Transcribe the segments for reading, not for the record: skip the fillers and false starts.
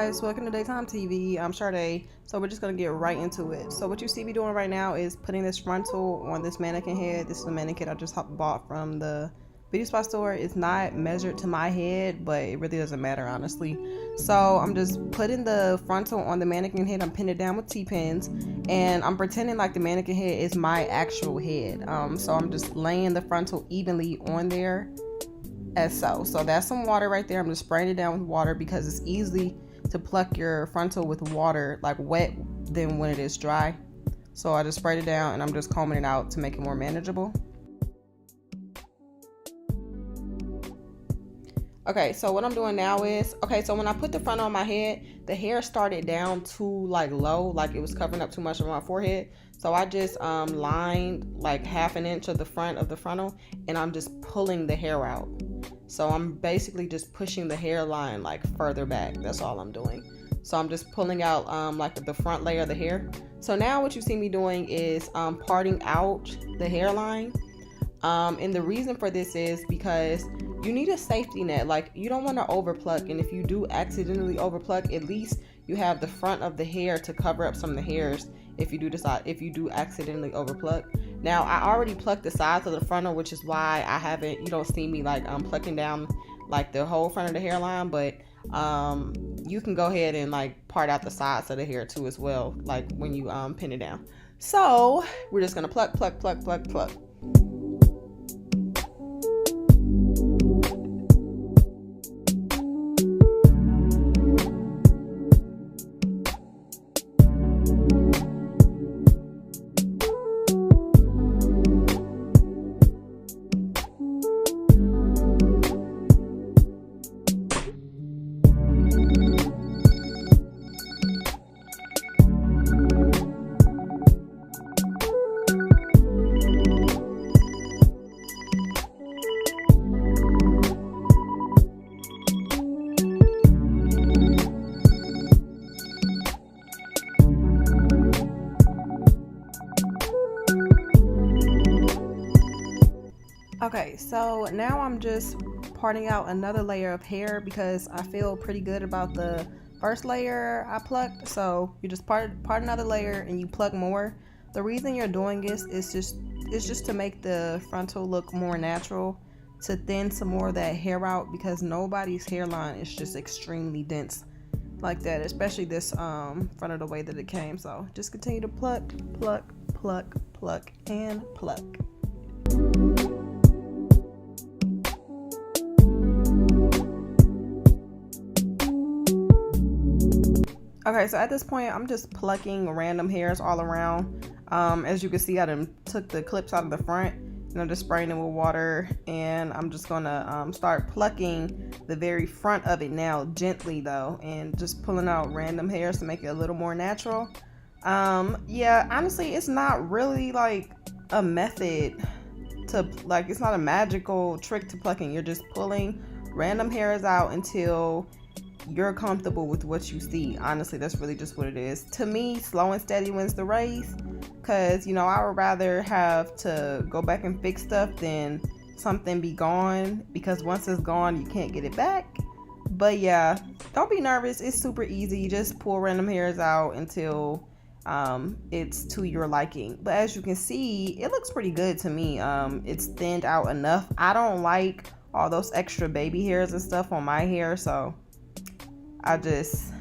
guys, welcome to Daytime TV. I'm Sade. So we're just gonna get right into it. So what you see me doing right now is putting this frontal on this mannequin head. This is a mannequin I just bought from the beauty spot store. It's not measured to my head, but it really doesn't matter, honestly. So I'm just putting the frontal on the mannequin head. I'm pinning it down with T-pins, and I'm pretending like the mannequin head is my actual head. So I'm just laying the frontal evenly on there as so. So that's some water right there. I'm just spraying it down with water because it's easy to pluck your frontal with water, like wet, than when it is dry. So I just sprayed it down and I'm just combing it out to make it more manageable. Okay, so what I'm doing now is, so when I put the front on my head, the hair started down too low, like it was covering up too much of my forehead. So I just lined like 1/2 inch of the front of the frontal, and I'm just pulling the hair out. So I'm basically just pushing the hairline like further back. That's all I'm doing. So I'm just pulling out like the front layer of the hair. So now what you see me doing is parting out the hairline. And the reason for this is because you need a safety net. Like, you don't want to overpluck, and if you do accidentally overpluck, at least you have the front of the hair to cover up some of the hairs if you do accidentally overpluck. Now, I already plucked the sides of the frontal, which is why you don't see me like plucking down like the whole front of the hairline, but you can go ahead and like part out the sides of the hair too as well, like when you pin it down. So we're just gonna pluck. Okay, so now I'm just parting out another layer of hair because I feel pretty good about the first layer I plucked. So you just part another layer and you pluck more. The reason you're doing this is just to make the frontal look more natural, to thin some more of that hair out, because nobody's hairline is just extremely dense like that, especially this front of the way that it came. So just continue to pluck and pluck. Okay, so at this point, I'm just plucking random hairs all around. As you can see, I done took the clips out of the front, and I'm just spraying it with water, and I'm just gonna start plucking the very front of it now, gently though, and just pulling out random hairs to make it a little more natural. Yeah, honestly, it's not really like a method to, like, it's not a magical trick to plucking. You're just pulling random hairs out until you're comfortable with what you see. Honestly, that's really just what it is. To me, slow and steady wins the race, because I would rather have to go back and fix stuff than something be gone, because once it's gone, you can't get it back. But yeah, don't be nervous. It's super easy. You just pull random hairs out until it's to your liking. But as you can see, it looks pretty good to me. It's thinned out enough. I don't like all those extra baby hairs and stuff on my hair, so I just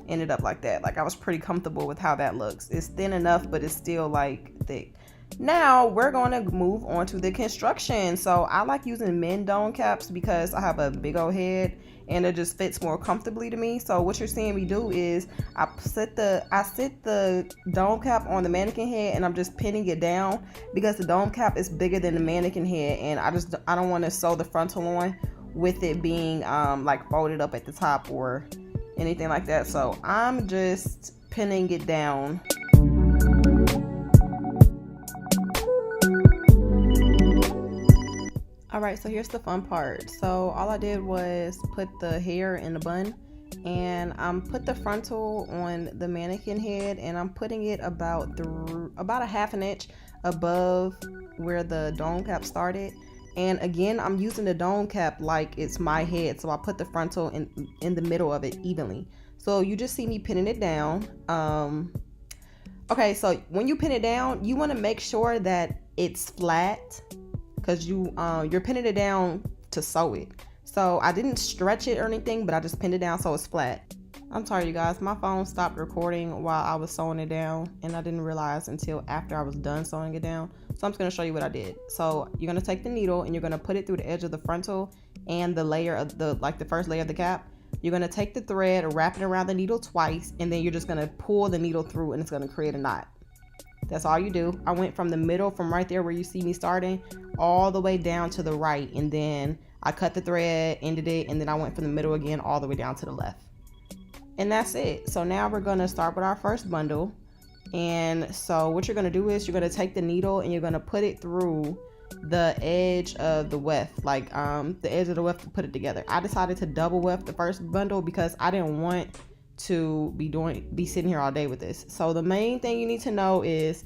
ended up like that. Like, I was pretty comfortable with how that looks. It's thin enough, but it's still like thick. Now we're going to move on to the construction. So I like using men dome caps because I have a big old head and it just fits more comfortably to me. So what you're seeing me do is I sit the dome cap on the mannequin head, and I'm just pinning it down because the dome cap is bigger than the mannequin head, and I don't want to sew the frontal on with it being like folded up at the top or anything like that. So I'm just pinning it down. Alright, so here's the fun part. So all I did was put the hair in the bun, and put the frontal on the mannequin head, and I'm putting it about 1/2 inch above where the dome cap started. And again, I'm using the dome cap like it's my head, so I put the frontal in the middle of it evenly. So you just see me pinning it down. Okay, so when you pin it down, you want to make sure that it's flat, because you're pinning it down to sew it. So I didn't stretch it or anything, but I just pinned it down so it's flat. I'm sorry, you guys, my phone stopped recording while I was sewing it down, and I didn't realize until after I was done sewing it down. So I'm just going to show you what I did. So you're going to take the needle and you're going to put it through the edge of the frontal and the layer of the first layer of the cap. You're going to take the thread, wrap it around the needle twice, and then you're just going to pull the needle through, and it's going to create a knot. That's all you do. I went from the middle, from right there where you see me starting, all the way down to the right, and then I cut the thread, ended it, and then I went from the middle again all the way down to the left. And that's it. So now we're going to start with our first bundle. And so what you're going to do is you're going to take the needle and you're going to put it through the edge of the weft, like the edge of the weft, to put it together. I decided to double weft the first bundle because I didn't want to be sitting here all day with this. So the main thing you need to know is,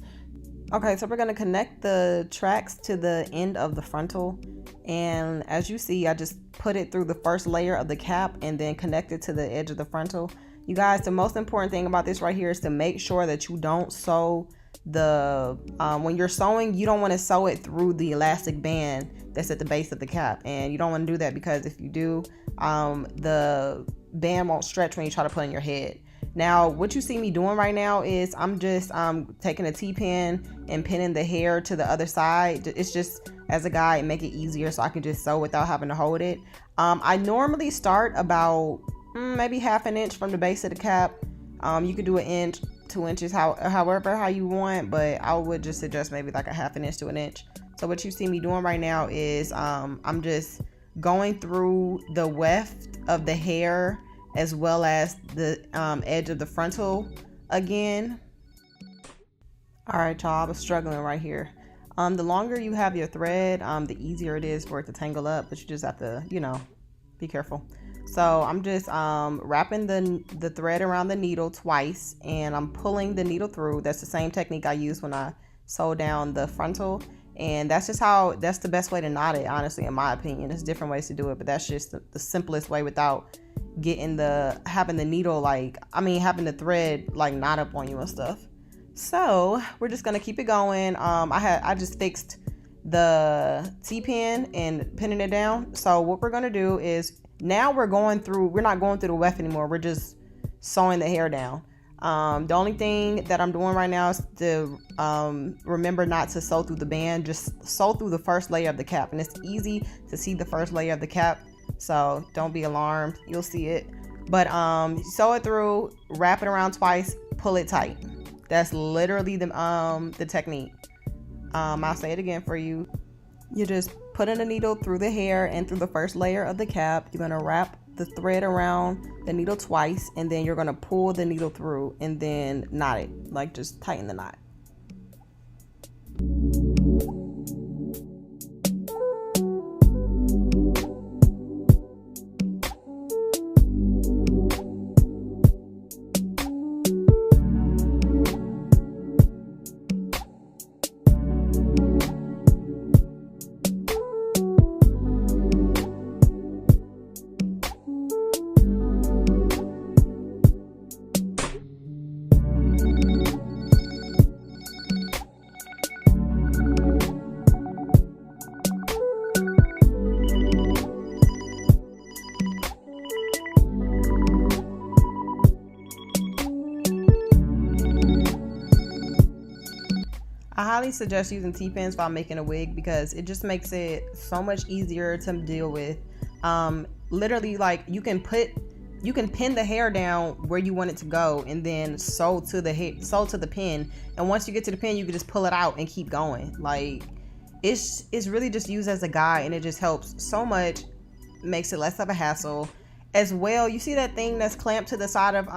okay, so we're going to connect the tracks to the end of the frontal, and as you see, I just put it through the first layer of the cap and then connect it to the edge of the frontal. You guys, the most important thing about this right here is to make sure that you don't sew the when you're sewing, you don't want to sew it through the elastic band that's at the base of the cap, and you don't want to do that, because if you do, the band won't stretch when you try to put it in your head. Now what you see me doing right now is I'm just taking a T-pin and pinning the hair to the other side. It's just as a guide, make it easier so I can just sew without having to hold it. I normally start about maybe half an inch from the base of the cap. You could do an inch, 2 inches, how you want, but I would just suggest maybe like a half an inch to an inch. So what you see me doing right now is I'm just going through the weft of the hair as well as the edge of the frontal again. All right, y'all, I was struggling right here. The longer you have your thread, the easier it is for it to tangle up, but you just have to, be careful. So I'm just wrapping the thread around the needle twice, and I'm pulling the needle through. That's the same technique I used when I sewed down the frontal, and that's the best way to knot it, honestly, in my opinion. There's different ways to do it, but that's just the simplest way without having the needle having the thread like knot up on you and stuff. So we're just gonna keep it going. I just fixed the T-pin and pinning it down. So what we're gonna do is now we're not going through the weft anymore. We're just sewing the hair down. The only thing that I'm doing right now is to remember not to sew through the band. Just sew through the first layer of the cap, and it's easy to see the first layer of the cap, so don't be alarmed, you'll see it. But sew it through, wrap it around twice, pull it tight. That's literally the technique. I'll say it again for you. You just put in the needle through the hair and through the first layer of the cap. You're going to wrap the thread around the needle twice, and then you're going to pull the needle through and then knot it, like just tighten the knot. I highly suggest using T-pins while making a wig, because it just makes it so much easier to deal with. Literally, like, you can pin the hair down where you want it to go, and then sew to the pin. And once you get to the pin, you can just pull it out and keep going. Like, it's really just used as a guide, and it just helps so much. Makes it less of a hassle. As well, you see that thing that's clamped to the side of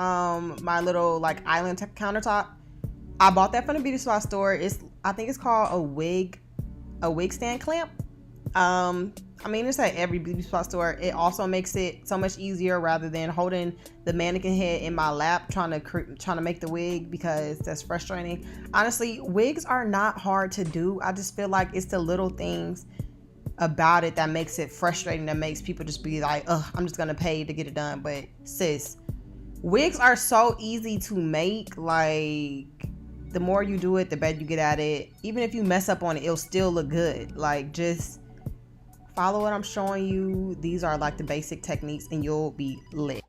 my little like island countertop? I bought that from the beauty supply store. I think it's called a wig stand clamp. It's at every beauty supply store. It also makes it so much easier rather than holding the mannequin head in my lap trying to make the wig, because that's frustrating. Honestly, wigs are not hard to do. I just feel like it's the little things about it that makes it frustrating, that makes people just be like, ugh, I'm just gonna pay to get it done. But sis, Wigs are so easy to make. Like, the more you do it, the better you get at it. Even if you mess up on it, it'll still look good. Like, just follow what I'm showing you. These are like the basic techniques and you'll be lit.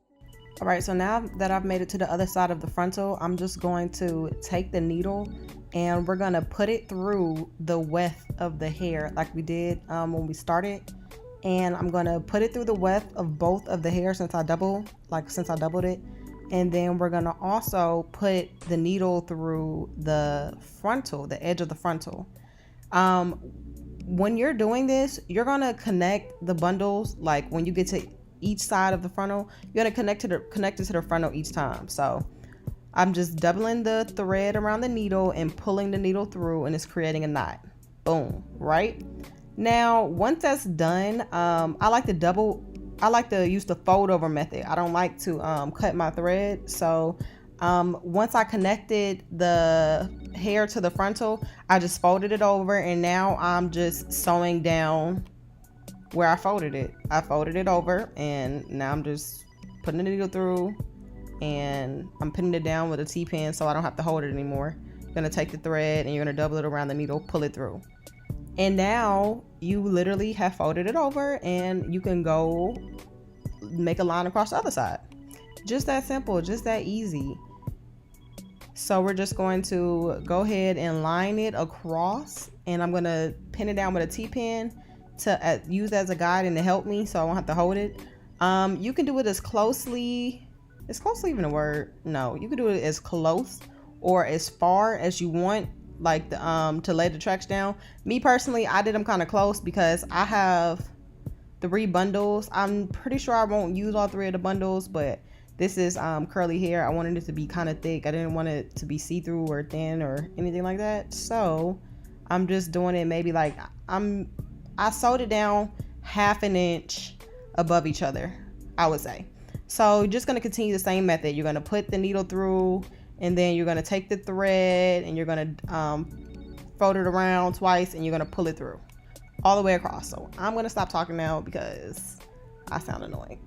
All right, so now that I've made it to the other side of the frontal, I'm just going to take the needle and we're gonna put it through the weft of the hair like we did when we started. And I'm gonna put it through the weft of both of the hair since I doubled it. And then we're gonna also put the needle through the frontal, the edge of the frontal. When you're doing this, you're gonna connect the bundles. Like when you get to each side of the frontal, you're gonna connect it to the frontal each time. So I'm just doubling the thread around the needle and pulling the needle through, and it's creating a knot. Boom, right? Now, once that's done, I like to use the fold over method. I don't like to cut my thread. So once I connected the hair to the frontal, I just folded it over, and now I'm just sewing down where I folded it. I folded it over, and now I'm just putting the needle through, and I'm pinning it down with a T-pin so I don't have to hold it anymore. You're gonna take the thread and you're gonna double it around the needle, pull it through. And now you literally have folded it over, and you can go make a line across the other side. Just that simple, just that easy. So we're just going to go ahead and line it across, and I'm gonna pin it down with a T-pin to use as a guide and to help me so I won't have to hold it. You can do it as closely, is closely even a word? No, you can do it as close or as far as you want, like to lay the tracks down. Me personally, I did them kind of close because I have 3 bundles. I'm pretty sure I won't use all 3 of the bundles, but this is curly hair. I wanted it to be kind of thick. I didn't want it to be see-through or thin or anything like that. So I'm just doing it maybe like I sewed it down 1/2 inch above each other, I would say. So you're just going to continue the same method. You're going to put the needle through, and then you're going to take the thread and you're going to fold it around twice, and you're going to pull it through all the way across. So I'm going to stop talking now because I sound annoying.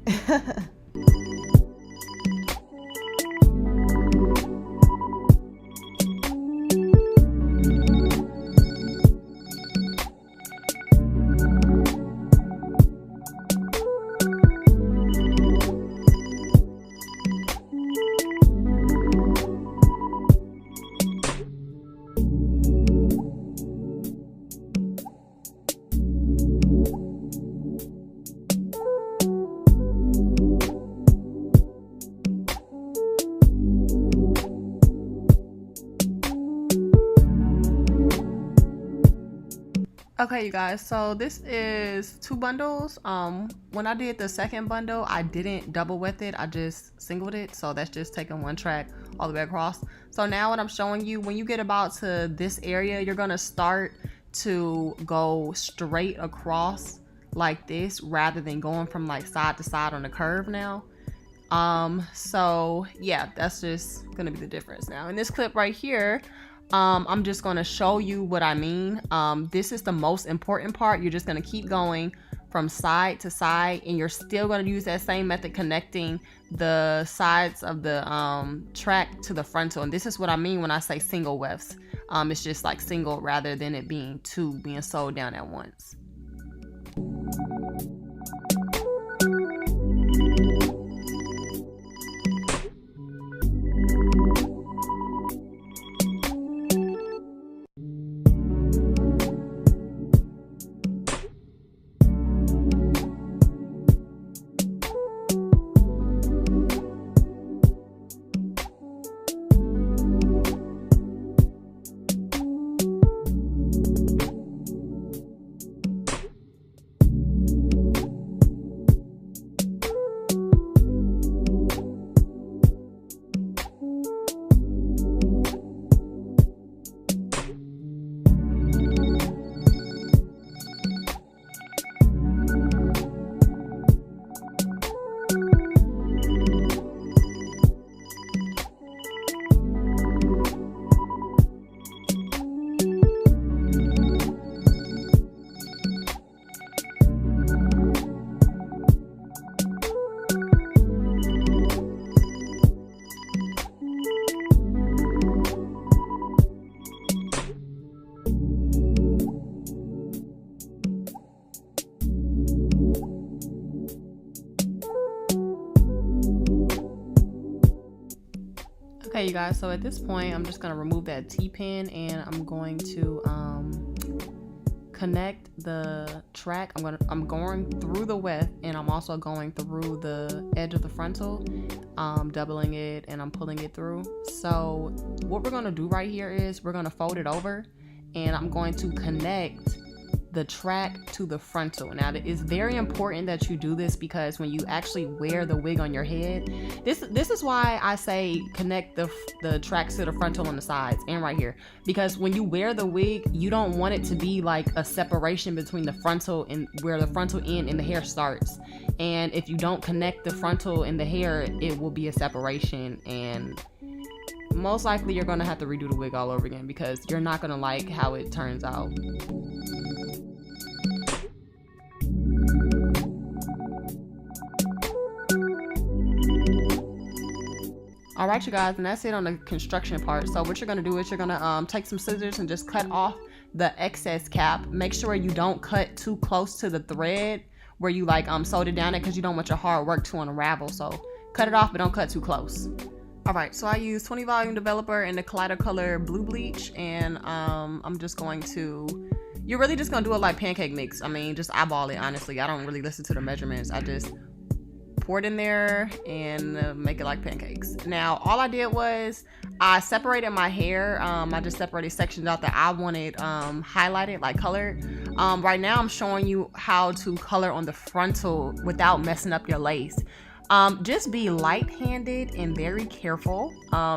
Okay, you guys, so this is 2 bundles. When I did the second bundle, I didn't double with it, I just singled it. So that's just taking 1 track all the way across. So now what I'm showing you, when you get about to this area, you're gonna start to go straight across like this rather than going from like side to side on the curve now. So yeah, that's just gonna be the difference now. In this clip right here, I'm just going to show you what I mean. This is the most important part. You're just going to keep going from side to side, and you're still going to use that same method connecting the sides of the track to the frontal. And this is what I mean when I say single wefts. It's just like single rather than it being 2 being sewed down at once. you guys, so at this point I'm just going to remove that T-pin and I'm going to connect the track. I'm going through the width, and I'm also going through the edge of the frontal, doubling it, and I'm pulling it through. So what we're going to do right here is we're going to fold it over, and I'm going to connect the track to the frontal. Now, it is very important that you do this because when you actually wear the wig on your head, this is why I say connect the tracks to the frontal on the sides and right here, because when you wear the wig, you don't want it to be like a separation between the frontal and where the frontal end and the hair starts. And if you don't connect the frontal and the hair, it will be a separation, and most likely you're gonna have to redo the wig all over again because you're not gonna like how it turns out. All right, you guys, and that's it on the construction part. So what you're gonna do is you're gonna take some scissors and just cut off the excess cap. Make sure you don't cut too close to the thread where you like sewed it down, because you don't want your hard work to unravel. So cut it off, but don't cut too close. All right, so I use 20 volume developer and the Kaleido Color blue bleach, and I'm just going to, you're really just gonna do it like pancake mix. I mean, just eyeball it, honestly. I don't really listen to the measurements. I just pour it in there and make it like pancakes. Now, all I did was I separated my hair. I just separated sections out that I wanted highlighted, like colored. Right now, I'm showing you how to color on the frontal without messing up your lace. Just be light-handed and very careful.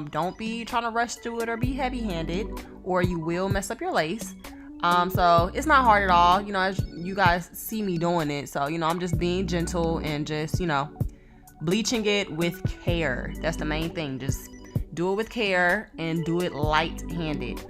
Don't be trying to rush through it or be heavy-handed, or you will mess up your lace. So it's not hard at all, you know, as you guys see me doing it. So, you know, I'm just being gentle and just, you know, bleaching it with care. That's the main thing. Just do it with care and do it light-handed.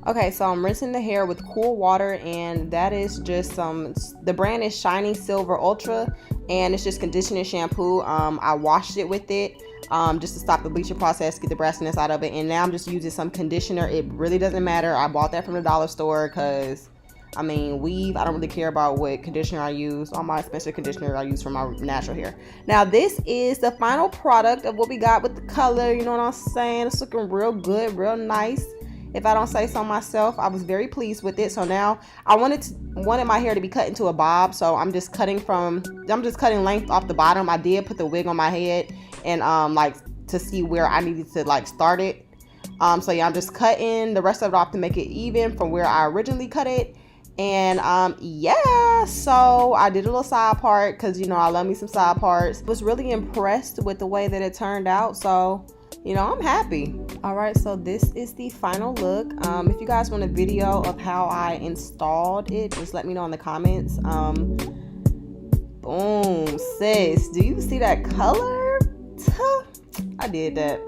Okay, so I'm rinsing the hair with cool water, and that is just the brand is Shiny Silver Ultra, and it's just conditioning shampoo. I washed it with it just to stop the bleaching process, get the brassiness out of it, and now I'm just using some conditioner. It really doesn't matter. I bought that from the dollar store because, I mean, weave, I don't really care about what conditioner I use. All my expensive conditioner I use for my natural hair. Now, this is the final product of what we got with the color. You know what I'm saying? It's looking real good, real nice. If I don't say so myself, I was very pleased with it. So now I wanted my hair to be cut into a bob. So I'm just cutting length off the bottom. I did put the wig on my head and like to see where I needed to like start it. So yeah, I'm just cutting the rest of it off to make it even from where I originally cut it. And yeah, so I did a little side part because, you know, I love me some side parts. Was really impressed with the way that it turned out. So, you know, I'm happy. All right, so this is the final look. If you guys want a video of how I installed it, just let me know in the comments. Boom, sis, do you see that color? I did that.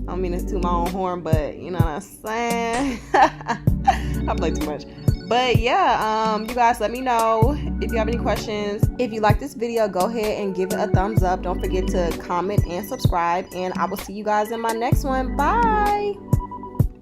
I don't mean to toot my own horn, but you know what I'm saying. I play too much. But yeah, you guys let me know if you have any questions. If you like this video, go ahead and give it a thumbs up. Don't forget to comment and subscribe, and I will see you guys in my next one. Bye.